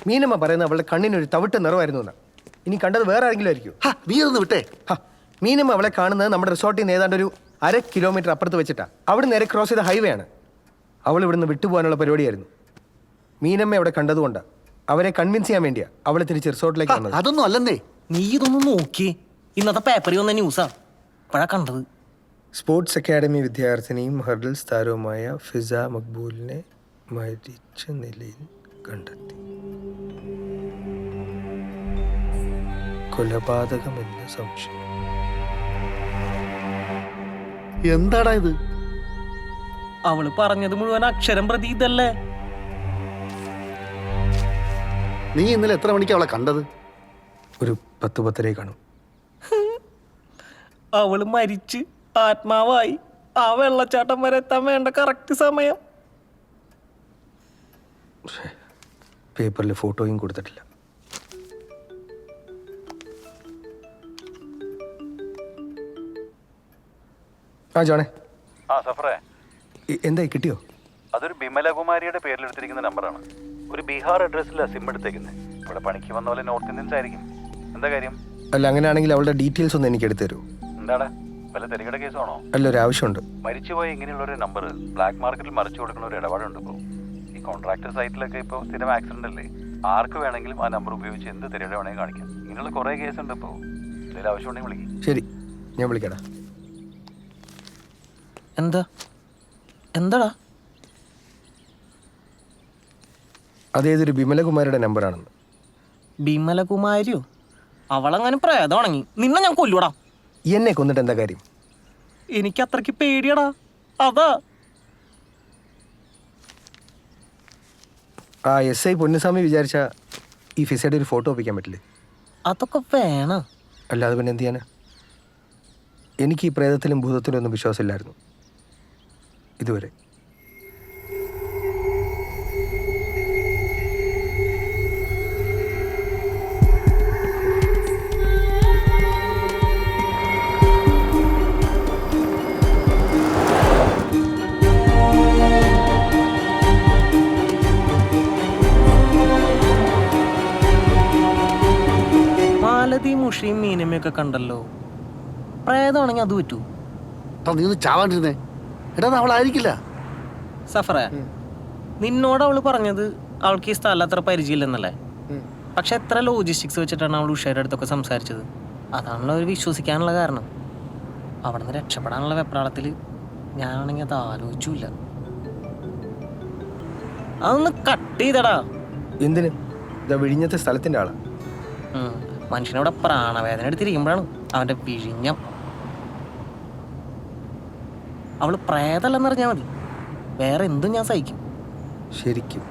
മീനമ്മ പറയുന്നത് അവളുടെ കണ്ണിനൊരു തവിട്ട് നിറമായിരുന്നു എന്നാ. ഇനി കണ്ടത് വേറെ ആരെങ്കിലും ആയിരിക്കും. നീ ഒന്ന് വിട്ടേ. മീനമ്മ അവളെ കാണുന്നത് നമ്മുടെ റിസോർട്ടിൽ നിന്ന് ഏതാണ്ട് ഒരു 1/2 കിലോമീറ്റർ അപ്പുറത്ത് വെച്ചിട്ടാ. അവിടെ നേരെ ക്രോസ് ചെയ്ത ഹൈവേ ആണ്. അവൾ ഇവിടുന്ന് വിട്ടുപോകാനുള്ള പരിപാടിയായിരുന്നു. മീനമ്മ അവിടെ കണ്ടതുകൊണ്ടാണ്, അവരെ കൺവിൻസ് ചെയ്യാൻ വേണ്ടിയാ അവൾ തിരിച്ച് റിസോർട്ടിലേക്ക് വന്നത്. അതൊന്നും അല്ലെന്നേ. നീ ഇതൊന്നും നോക്കി. ഇന്നത്തെ പേപ്പറിൽ വന്ന ന്യൂസാ ഇപ്പോഴാ കണ്ടത്. സ്പോർട്സ് അക്കാഡമി വിദ്യാർത്ഥിനിയും ഹർഡിൽസ് താരവുമായ ഫിസ മക്ബൂലിനെ മരിച്ച നിലയിൽ കണ്ടെത്തി. കൊലപാതകമെന്ന് സംശയം. എന്താടാ ഇത്? അവള് പറഞ്ഞത് മുഴുവൻ അക്ഷരം പ്രതി ഇതല്ലേ? നീ ഇന്നലെ എത്ര മണിക്ക് അവളെ കണ്ടത്? ഒരു 10-10 കാണും. അവള് മരിച്ച് ആത്മാവായി ആ വെള്ളച്ചാട്ടം വരെ എത്താൻ വേണ്ട കറക്റ്റ് സമയം. പേപ്പറിൽ ഫോട്ടോയും കൊടുത്തിട്ടില്ല. ആ ജോണേ. സഫറേ, എന്തായി, കിട്ടിയോ? അതൊരു ബിമലകുമാരിയുടെ പേരിലെടുത്തിരിക്കുന്ന നമ്പറാണ്. ഒരു ബീഹാർ അഡ്രസ്സിലാണ് സിം എടുത്തേക്കുന്നത്. ഇവിടെ പണിക്ക് വന്ന പോലെ നോർത്ത് ഇന്ത്യൻസ് ആയിരിക്കും. എന്താ കാര്യം? അല്ല, അങ്ങനെയാണെങ്കിൽ അവളുടെ ഡീറ്റെയിൽസ് ഒന്ന് എനിക്ക് എടുത്തു തരുമോ? എന്താണ്, വല്ല തെരികട കേസാണോ? അല്ല, ഒരു ആവശ്യമുണ്ട്. മരിച്ചുപോയ ഇങ്ങനെയുള്ള ഒരു നമ്പർ ബ്ലാക്ക് മാർക്കറ്റിൽ മറിച്ചു കൊടുക്കുന്ന ഒരു ഇടപാടുണ്ട്. ഇപ്പോൾ ഈ കോൺട്രാക്ടർ സൈറ്റിലൊക്കെ ഇപ്പോൾ സ്ഥിരം ആക്സിഡന്റ് അല്ലേ, ആർക്ക് വേണമെങ്കിലും ആ നമ്പർ ഉപയോഗിച്ച് എന്ത് തെരികട വേണമെങ്കിൽ കാണിക്കാം. ഇങ്ങനെയുള്ള കുറേ കേസുണ്ട്. ഇപ്പോൾ എന്തെങ്കിലും ആവശ്യമുണ്ടെങ്കിൽ വിളിക്കും. ശരി, ഞാൻ വിളിക്കടാ. എന്താടാ? അതേതൊരു ബിമലകുമാരിയുടെ നമ്പറാണെന്ന്. ബിമലകുമാരിയോ? അവളങ്ങനെ പ്രേതമാണെങ്കിൽ നിന്നെ ഞാൻ കൊല്ലൂടാ. എന്നെ കൊന്നിട്ട് എന്താ കാര്യം? എനിക്ക് അത്രയ്ക്ക് പേടിയടാ, അതാ. ആ SI പൊന്നുസ്വാമി വിചാരിച്ച ഈ ഫിസയുടെ ഒരു ഫോട്ടോ ഒപ്പിക്കാൻ പറ്റില്ലേ? അതൊക്കെ വേണം. അല്ലാതെ പിന്നെ എന്ത് ചെയ്യാനാ? എനിക്ക് ഈ പ്രേതത്തിലും ഭൂതത്തിലും ഒന്നും വിശ്വാസമില്ലായിരുന്നു ഇതുവരെ. മാലതി മുഷിയും മീനമ്മയൊക്കെ കണ്ടല്ലോ. പ്രേതമാണെങ്കിൽ അത് പറ്റൂ. നീ ഒന്ന് ചാവാണ്ടിരുന്നേ. എടാ, അവളായിരിക്കില്ല. സഫറേ, നിന്നോട് അവള് പറഞ്ഞത് അവൾക്ക് ഈ സ്ഥലം അത്ര പരിചയമില്ലെന്നല്ലേ? പക്ഷെ എത്ര ലോജിസ്റ്റിക്സ് വെച്ചിട്ടാണ് അവൾ ഉഷയുടെ അടുത്തൊക്കെ സംസാരിച്ചത്. അതാണല്ലോ അവർ വിശ്വസിക്കാനുള്ള കാരണം. അവിടെ നിന്ന് രക്ഷപ്പെടാനുള്ള വെപ്രാളത്തിൽ ഞാനാണെങ്കിൽ അത് ആലോചിച്ചില്ല. അതൊന്ന് കട്ട് ചെയ്തടാ. എന്തിന്? ഇതാ വിഴിഞ്ഞത്തെ സ്ഥലത്തിൻ്റെ ആളാ. മനുഷ്യനവിടെ പ്രാണവേദന എടുത്തിരിക്കുമ്പോഴാണ് അവൻ്റെ വിഴിഞ്ഞം. അവള് പ്രേതല്ലെന്നറിഞ്ഞാൽ മതി, വേറെ എന്തും ഞാൻ സഹിക്കും. ശരിക്കും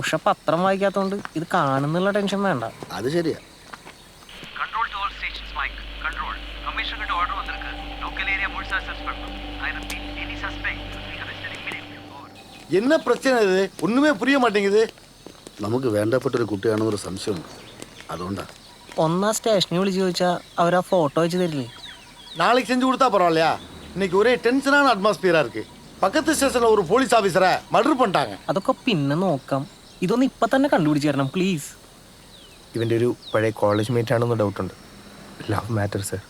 ഉഷ പത്രം വായിക്കാത്തോണ്ട് ഇത് കാണുന്നുള്ള ടെൻഷൻ വേണ്ട. അത് ശരിയാ. Control to all stations, Mike. Control. Commissioner order വന്നിருக்கு. Local area full search பண்ணணும். I repeat, any suspect will be arrested immediately. Over. എന്നാ പ്രശ്നം ഇത്? ഒന്നുമേ പുരിയ മാട്ടേങ്ങത്. നമുക്ക് വേണ്ടപ്പെട്ടൊരു കുട്ടിയാണെന്നൊരു സംശയമുണ്ട്, അതുകൊണ്ടാ. ഒന്നാ സ്റ്റേഷനിൽ വിളിച്ച് ചോദിച്ചാൽ അവർ ആ ഫോട്ടോ വെച്ച് തരില്ലേ? நாளைக்கு செஞ்சு கொடுத்தா பரவாயில்லையா? இன்னைக்கு ஒரே டென்ஷனான அட்மாஸ்பியரா இருக்கு. பக்கத்து ஸ்டேஷன்ல ஒரு போலீஸ் ஆபீசரை மர்டர் பண்ணிட்டாங்க. അതൊക്കെ പിന്നെ നോക്കാം. ഇതൊന്നും ഇപ്പൊ തന്നെ കണ്ടുപിടിച്ച് തരണം പ്ലീസ്. ഇവൻ്റെ ഒരു പഴയ കോളേജ് മേറ്റ് ആണെന്ന് ഡൗട്ടുണ്ട്. Love matter sir.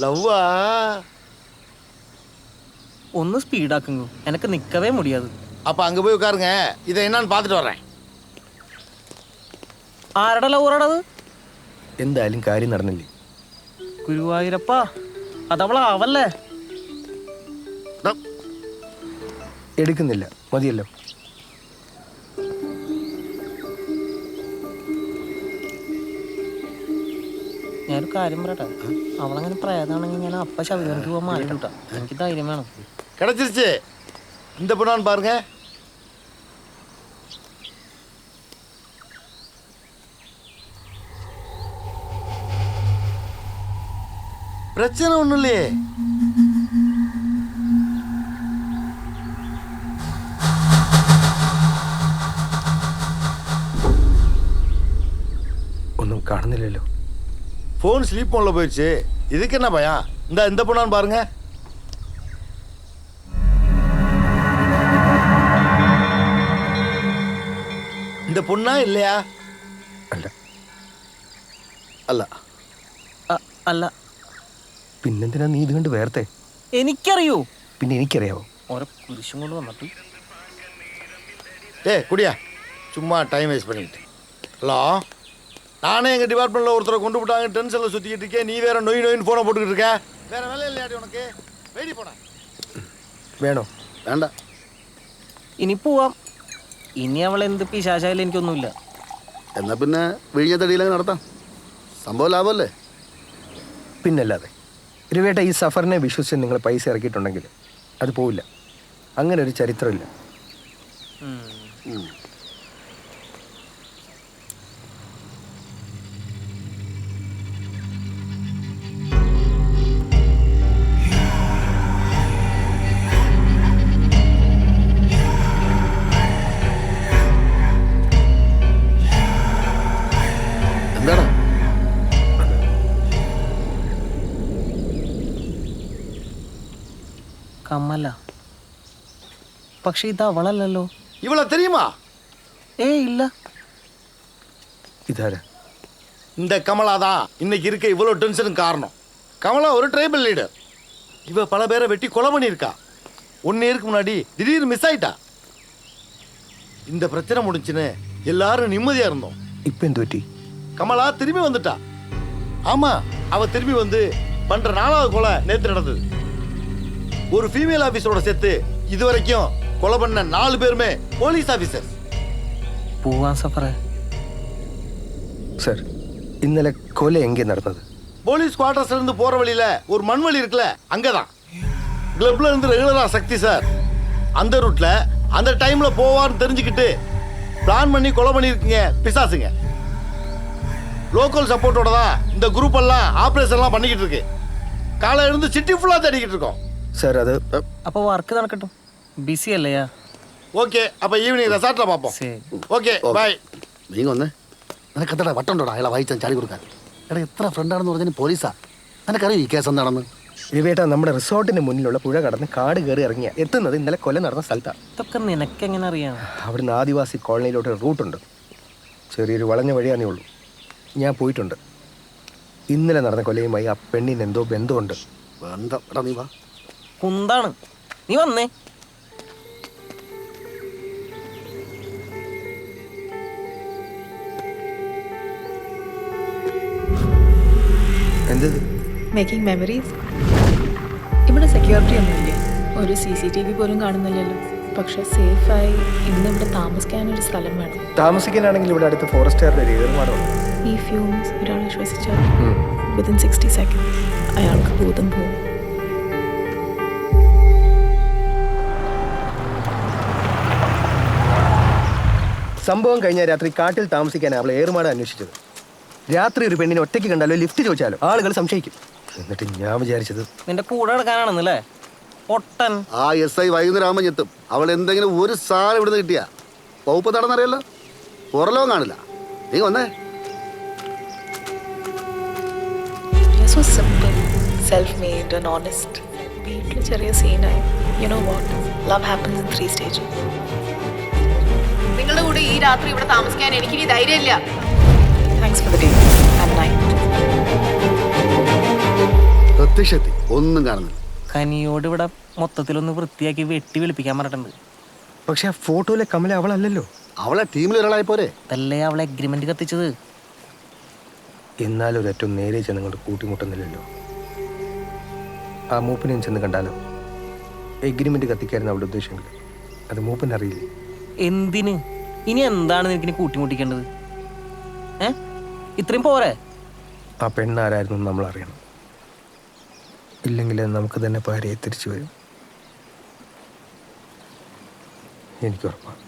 லவ்வா? ഒന്ന് സ്പീഡാക്കുന്നു, എനിക്ക് നിൽക്കവേ മുടിയാത്. அப்ப அங்க போய் உட்காருங்க, இதை என்னன்னு பார்த்துட்டு வர்றேன். ആരുടെ ലവറാണത്? എന്തായാലും കാര്യം നടന്നില്ലേ? ഗുരുവായൂരപ്പാ, അതവളാവല്ലേ? എടുക്കുന്നില്ല, മതിയല്ലോ. ഞാനൊരു കാര്യം പറയട്ടെ, അവളങ്ങനെ പ്രേതാണെങ്കിൽ ഞാൻ അപ്പ ശബരിമലയ്ക്ക് പോകാൻ മാറിട്ടാ. എനിക്ക് ധൈര്യം വേണം. கிடைச்சிருச்சு. இந்த பொண்ணான்னு பாருங்க. பிரச்சனை ஒண்ணும் இல்லையே. ഒന്നും കാണുന്നില്ലല്ലോ. ஃபோன் ஸ்லீப் மோட்ல போயிடுச்சு. இதுக்கு என்ன பயம்? இந்த பொண்ணான்னு பாருங்க. இந்த பொண்ணா இல்லையா? അല്ല. അല്ല. അല്ല. പിന്നെന്തിനാ നീ ഇത് കണ്ട് വേർത്തെ? എനിക്കറിയോ. പിന്നെ എനിക്കറിയാവോ? ഓരോ കുരിശും കൊണ്ട് വന്നിട്ട്. டே குடியா, சும்மா டைம் வேஸ்ட் பண்ணிக்கிட்டு. ஹலோ, நானே எங்கள் டிபார்ட்மெண்ட்டில் ஒருத்தரை கொண்டு விட்டாங்க, டென்ஷனில் சுற்றிக்கிட்டு இருக்கேன். நீ வேற நொயின்னு ஃபோனை போட்டுக்கிட்டு இருக்க. வேற வேலை இல்லையாடி உனக்கு? வெயிடி போன. വേണോ? വേണ്ട. ഇനി പോവാം. ഇനി അവൾ എന്ത് പിശാചായാലും എനിക്കൊന്നുമില്ല. എന്നാ പിന്നെ വിഴിഞ്ഞത്തടിയിലങ്ങ് നടത്താം. സംഭവം ലാഭമല്ലേ? പിന്നല്ലാതെ. ഇരുവേട്ട ഈ സഫറിനെ വിശ്വസിച്ച് നിങ്ങൾ പൈസ ഇറക്കിയിട്ടുണ്ടെങ്കിൽ അത് പോവില്ല. അങ്ങനെ ഒരു ചരിത്രമില്ല. എന്താടാ? കമ്മല. പക്ഷെ ഇത് അവളല്ലല്ലോ. இவ்வளோ தெரியுமா? ഇല്ല. ഇതാരാ? இந்த கமலா தான் இன்னைக்கு இருக்க இவ்வளோ டென்ஷனுக்கு காரணம். கமலா ஒரு ட்ரைபல் லீடர். இவ பல பேரை வெட்டி கொலை பண்ணியிருக்கா. 1 இயருக்கு முன்னாடி திடீர்னு மிஸ் ஆயிட்டா. இந்த பிரச்சனை முடிஞ்சுன்னு எல்லாரும் நிம்மதியா இருந்தோம். ഇപ്പം എന്ത് പറ്റി? கமலா திரும்பி வந்துட்டா. ஆமா, அவ திரும்பி வந்து பண்ற 4வது கொலை நேத்து நடந்தது. ஒரு ஃபீமேல் ஆபீசரோட சேர்த்து இதுவரைக்கும் கொலை பண்ண 4 பேருமே போலீஸ் ஆபீசர். പോവാൻ സഫറേ. സർ, ഇന്നലെ കൊല എங்கே നടന്നത്? போலீஸ் குவார்டர்ஸ்ல இருந்து போற வழியில ஒரு மண் வழி இருக்குல்ல, அங்கதான். கிளப்ல இருந்து ரெகுலரா சக்தி சார் அந்த ரூட்ல அந்த டைம்ல போவான்னு தெரிஞ்சுக்கிட்டு பிளான் பண்ணி கொலை பண்ணிருக்கீங்க பிசாசுங்க. லோக்கல் சப்போர்ட்டோட தான் இந்த குரூப் எல்லாம் ஆபரேஷன்லாம் பண்ணிக்கிட்டு இருக்கு. காலை இருந்து சிட்டி ஃபுல்லா தேடிக்கிட்டு இருக்கோம். സർ, അത് അപ്പൊ വർക്ക് നടക്കട്ടെ. ബിസി അല്ലയാ? ഓക്കെ, അപ്പൊ ഈവനിങ് റിസോർട്ടിൽ പാപ്പം. ശരി. Okay, by. നീങ്ങ വന്നേ. നിനക്കെന്താ വട്ടുണ്ടോടാ അയാളെ വായിച്ചാൽ ചാടി കൊടുക്കാൻ? എടാ, എത്ര ഫ്രണ്ടാണെന്ന് പറഞ്ഞാൽ പോലീസാ. നിനക്കറിയോ ഈ കേസ് എന്താണെന്ന്? ഇരുവേട്ട നമ്മുടെ റിസോർട്ടിന് മുന്നിലുള്ള പുഴ കടന്ന് കാട് കയറി ഇറങ്ങിയ എത്തുന്നത് ഇന്നലെ കൊല നടന്ന സ്ഥലത്താണ്. ഇതൊക്കെ നിനക്കെങ്ങനെ അറിയാം? അവിടുന്ന് ആദിവാസി കോളനിയിലോട്ട് റൂട്ടുണ്ട്. ചെറിയൊരു വളഞ്ഞ വഴിയാണേ ഉള്ളൂ. ഞാൻ പോയിട്ടുണ്ട്. ഇന്നലെ നടന്ന കൊലയുമായി ആ പെണ്ണിന് എന്തോ ബന്ധമുണ്ട്. ബന്ധം? എടാ നീ വാ. കുന്താണ്. നീ വന്നേ. എന്തത്? Making memories. ഇവിടെ സെക്യൂരിറ്റി ഒന്നുമില്ല, ഒരു CCTV പോലും കാണുന്നില്ലല്ലോ. പക്ഷെ സേഫായി ഇന്ന് ഇവിടെ താമസിക്കാനൊരു സ്ഥലം വേണം. താമസിക്കാനാണെങ്കിൽ ഇവിടെ അടുത്ത് ഫോറസ്റ്റുകാരുടെ ഒരു ഏർമാടമാണ്. ഈ ഫ്യൂംസ് ഒരാൾ ശ്വസിച്ചാൽ വിതിൻ 60 seconds അയാൾക്ക് ഭൂതം പോകും. സംഭവം കഴിഞ്ഞ രാത്രി കാട്ടിൽ താമസിക്കാൻ അവൾ ഏറുമാട് അന്വേഷിച്ചത്. രാത്രി ഒരു പെണ്ണിനെ ഒറ്റയ്ക്ക് കണ്ടാലോ ലിഫ്റ്റ് ചോദിച്ചാലോ ആളുകൾ സംശയിക്കും. എന്നിട്ട് ഞാൻ വിചാരിച്ചത് നിന്റെ കൂടെ നടക്കാനാണെന്നല്ലേ പൊട്ടൻ. ആ SI വൈകുന്നേരം ആകുമ്പോൾ എത്തും. അവൾ എന്തെങ്കിലും ഒരു സാധനം ഇവിടുന്ന് കിട്ടിയാ വകുപ്പ് നടന്നറിയല്ലോ, പുറലോ കാണില്ല. നീ വന്നേ. So simple, self-made and honest. വീട്ടിൽ ചെറിയ സീനായി. You know what? Love happens in 3 stages. നിങ്ങളുടെ കൂടെ ഈ രാത്രി ഇവിടെ താമസിക്കാൻ എനിക്കിനി ധൈര്യമില്ല. Thanks for the day and night. പ്രത്യക്ഷത്തി ഒന്നും കാണുന്നില്ല. കനിയോട് ഇവിടെ മൊത്തത്തിലൊന്ന് വൃത്തിയാക്കി വെട്ടി വിളിപ്പിക്കാൻ പറഞ്ഞിട്ടുണ്ട്. പക്ഷെ ആ ഫോട്ടോയിലെ കമല അവളല്ലല്ലോ. അവളെ ടീമിൽ ഒരാളായി പോരെ. അതല്ലേ അവളെ എഗ്രിമെന്റ് കത്തിച്ചത്. എന്നാലും ഒരേറ്റവും നേരെ ചെന്ന് കൊണ്ട് കൂട്ടിമുട്ടുന്നില്ലല്ലോ. ആ മൂപ്പിനെ ചെന്ന് കണ്ടാലോ? എഗ്രിമെന്റ് കത്തിക്കായിരുന്നു അവളുടെ ഉദ്ദേശമെങ്കിൽ അത് മൂപ്പിന് അറിയില്ലേ? എന്തിന്? ഇനി എന്താണ് നിനക്കിനി കൂട്ടിമുട്ടിക്കേണ്ടത്? ഇത്രയും പോരെ? ആ പെണ്ണാരായിരുന്നു നമ്മൾ അറിയണം. ഇല്ലെങ്കിൽ നമുക്ക് തന്നെ ഭാര്യയെ തിരിച്ചു വരും. എനിക്കുറപ്പാണ്.